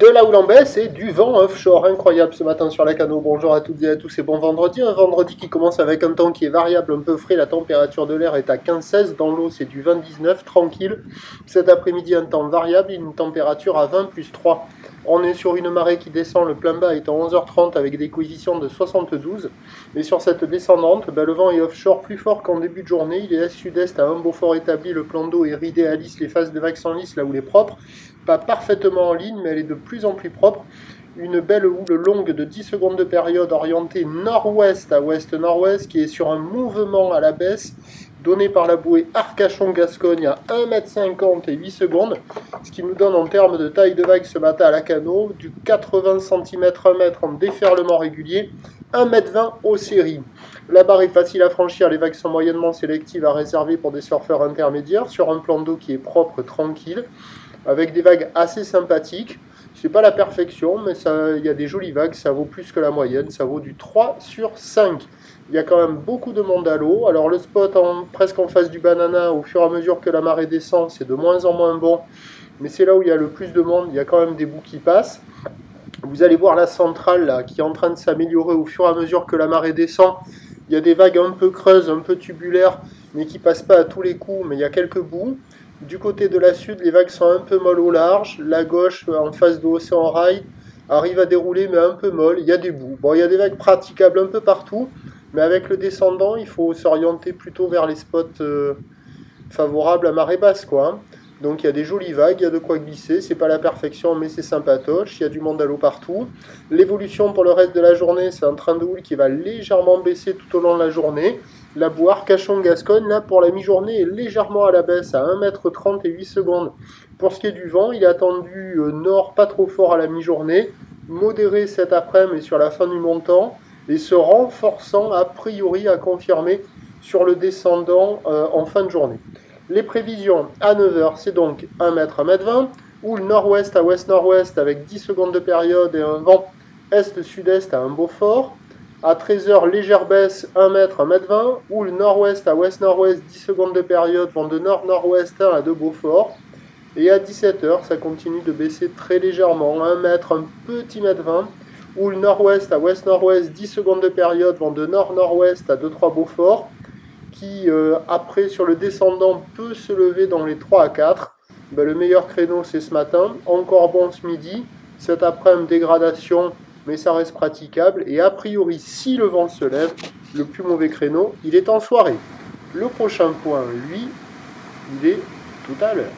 De la houle en baisse et du vent offshore incroyable ce matin sur la Cano. Bonjour à toutes et à tous et bon vendredi. Un vendredi qui commence avec un temps qui est variable, un peu frais. La température de l'air est à 15-16. Dans l'eau, c'est du 20-19, tranquille. Cet après-midi, un temps variable, une température à 20 plus 3. On est sur une marée qui descend, le plein bas est à 11h30 avec des coefficients de 72. Et sur cette descendante, le vent est offshore plus fort qu'en début de journée. Il est est-sud-est à un Beaufort établi. Le plan d'eau est ridé à lisse, les phases de vagues sont lisses là où il est propre. Pas parfaitement en ligne, mais elle est de plus en plus propre. Une belle houle longue de 10 secondes de période orientée nord-ouest à ouest-nord-ouest qui est sur un mouvement à la baisse donné par la bouée Arcachon-Gascogne à 1,50 m et 8 secondes, ce qui nous donne en termes de taille de vague ce matin à la Cano du 80 cm 1 m en déferlement régulier, 1,20 m aux séries. La barre est facile à franchir, les vagues sont moyennement sélectives à réserver pour des surfeurs intermédiaires sur un plan d'eau qui est propre, tranquille, avec des vagues assez sympathiques. C'est pas la perfection, mais il y a des jolies vagues, ça vaut plus que la moyenne, ça vaut du 3 sur 5. Il y a quand même beaucoup de monde à l'eau. Alors le spot presque en face du banana, au fur et à mesure que la marée descend, c'est de moins en moins bon. Mais c'est là où il y a le plus de monde, il y a quand même des bouts qui passent. Vous allez voir la centrale là, qui est en train de s'améliorer au fur et à mesure que la marée descend. Il y a des vagues un peu creuses, un peu tubulaires, mais qui passent pas à tous les coups, mais il y a quelques bouts. Du côté de la sud, les vagues sont un peu molles au large. La gauche, en face de l'océan Rail, arrive à dérouler, mais un peu molle. Il y a des bouts. Bon, il y a des vagues praticables un peu partout, mais avec le descendant, il faut s'orienter plutôt vers les spots favorables à marée basse, quoi, hein. Donc il y a des jolies vagues, il y a de quoi glisser, c'est pas la perfection mais c'est sympatoche, il y a du monde à l'eau partout. L'évolution pour le reste de la journée, c'est un train de houle qui va légèrement baisser tout au long de la journée. La bouée Arcachon-Gascogne, là pour la mi-journée, est légèrement à la baisse, à 1,30 m et 8 secondes. Pour ce qui est du vent, il est attendu nord pas trop fort à la mi-journée, modéré cet après-midi et sur la fin du montant, et se renforçant a priori à confirmer sur le descendant en fin de journée. Les prévisions à 9 h, c'est donc 1 m, 1,20 m, ou le nord-ouest à ouest-nord-ouest avec 10 secondes de période et un vent est-sud-est à un Beaufort. À 13 h, légère baisse, 1 m, 1,20 m, ou le nord-ouest à ouest-nord-ouest, 10 secondes de période, vent de nord-nord-ouest 1 à 2 Beaufort. Et à 17 h, ça continue de baisser très légèrement, 1 m, un petit mètre 20, ou le nord-ouest à ouest-nord-ouest, 10 secondes de période, vent de nord-nord-ouest à 2-3 Beaufort, qui après sur le descendant peut se lever dans les 3 à 4. Le meilleur créneau c'est ce matin, encore bon ce midi, cet après-midi dégradation, mais ça reste praticable, et a priori si le vent se lève, le plus mauvais créneau il est en soirée. Le prochain point lui, il est tout à l'heure.